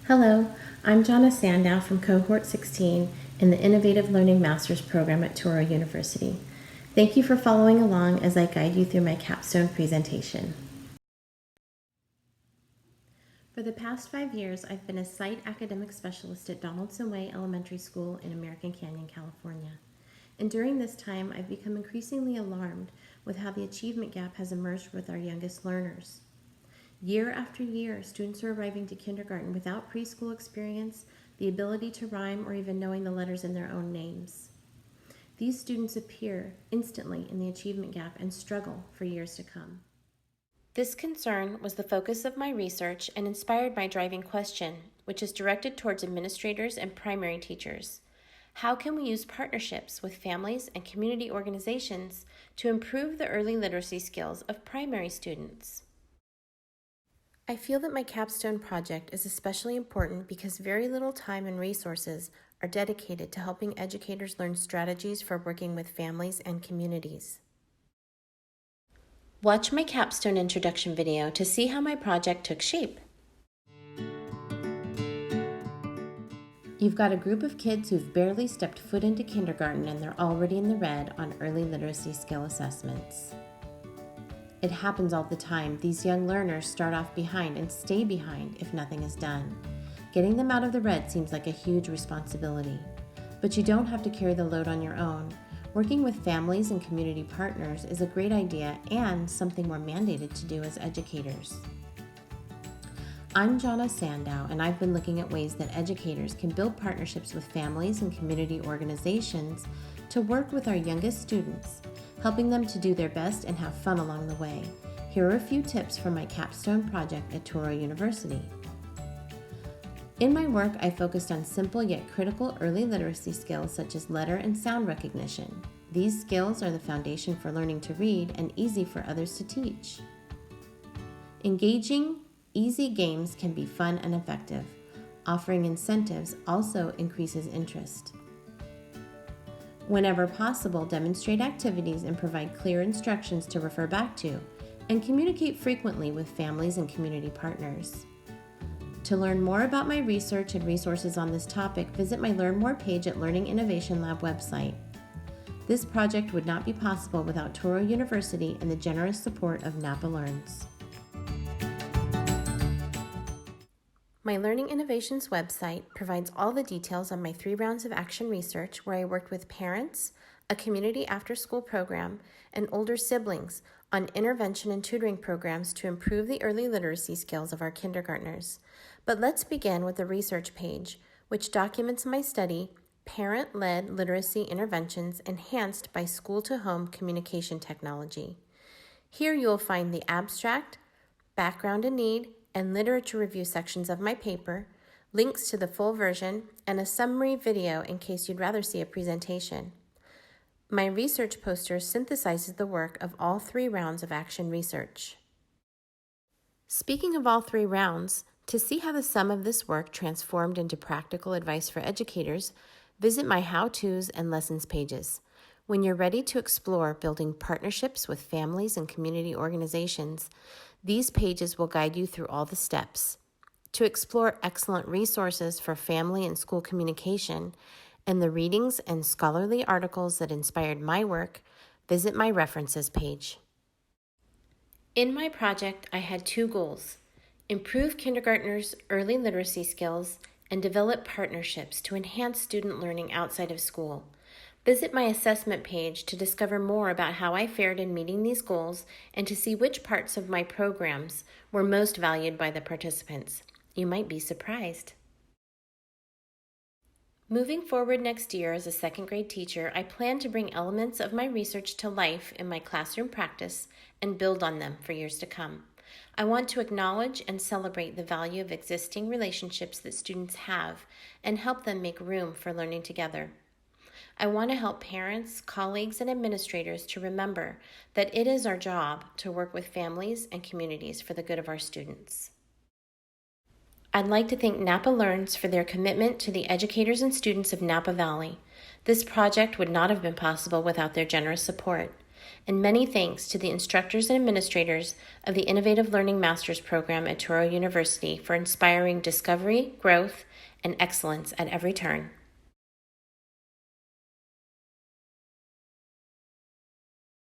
Hello, I'm Sandau from Cohort 16 in the Innovative Learning Master's Program at Touro University. Thank you for following along as I guide you through my capstone presentation. For the past 5 years, I've been a site academic specialist at Donaldson Way Elementary School in American Canyon, California. And during this time, I've become increasingly alarmed with how the achievement gap has emerged with our youngest learners. Year after year, students are arriving to kindergarten without preschool experience, the ability to rhyme, or even knowing the letters in their own names. These students appear instantly in the achievement gap and struggle for years to come. This concern was the focus of my research and inspired my driving question, which is directed towards administrators and primary teachers. How can we use partnerships with families and community organizations to improve the early literacy skills of primary students? I feel that my capstone project is especially important because very little time and resources are dedicated to helping educators learn strategies for working with families and communities. Watch my capstone introduction video to see how my project took shape. You've got a group of kids who've barely stepped foot into kindergarten and they're already in the red on early literacy skill assessments. It happens all the time. These young learners start off behind and stay behind if nothing is done. Getting them out of the red seems like a huge responsibility. But you don't have to carry the load on your own. Working with families and community partners is a great idea and something we're mandated to do as educators. I'm Jonna Sandau, and I've been looking at ways that educators can build partnerships with families and community organizations to work with our youngest students, helping them to do their best and have fun along the way. Here are a few tips from my capstone project at Touro University. In my work, I focused on simple yet critical early literacy skills such as letter and sound recognition. These skills are the foundation for learning to read and easy for others to teach. Engaging, easy games can be fun and effective. Offering incentives also increases interest. Whenever possible, demonstrate activities and provide clear instructions to refer back to, and communicate frequently with families and community partners. To learn more about my research and resources on this topic, visit my Learn More page at Learning Innovation Lab website. This project would not be possible without Touro University and the generous support of Napa Learns. My Learning Innovations website provides all the details on my 3 rounds of action research where I worked with parents, a community after-school program, and older siblings on intervention and tutoring programs to improve the early literacy skills of our kindergartners. But let's begin with the research page, which documents my study, Parent-Led Literacy Interventions Enhanced by School-to-Home Communication Technology. Here you will find the abstract, background and need, and literature review sections of my paper, links to the full version, and a summary video in case you'd rather see a presentation. My research poster synthesizes the work of all 3 rounds of action research. Speaking of all 3 rounds, to see how the sum of this work transformed into practical advice for educators, visit my how-tos and lessons pages. When you're ready to explore building partnerships with families and community organizations, these pages will guide you through all the steps. To explore excellent resources for family and school communication and the readings and scholarly articles that inspired my work, visit my references page. In my project, I had 2 goals: improve kindergartners' early literacy skills and develop partnerships to enhance student learning outside of school. Visit my assessment page to discover more about how I fared in meeting these goals and to see which parts of my programs were most valued by the participants. You might be surprised. Moving forward next year as a 2nd grade teacher, I plan to bring elements of my research to life in my classroom practice and build on them for years to come. I want to acknowledge and celebrate the value of existing relationships that students have and help them make room for learning together. I want to help parents, colleagues, and administrators to remember that it is our job to work with families and communities for the good of our students. I'd like to thank Napa Learns for their commitment to the educators and students of Napa Valley. This project would not have been possible without their generous support. And many thanks to the instructors and administrators of the Innovative Learning Master's Program at Touro University for inspiring discovery, growth, and excellence at every turn.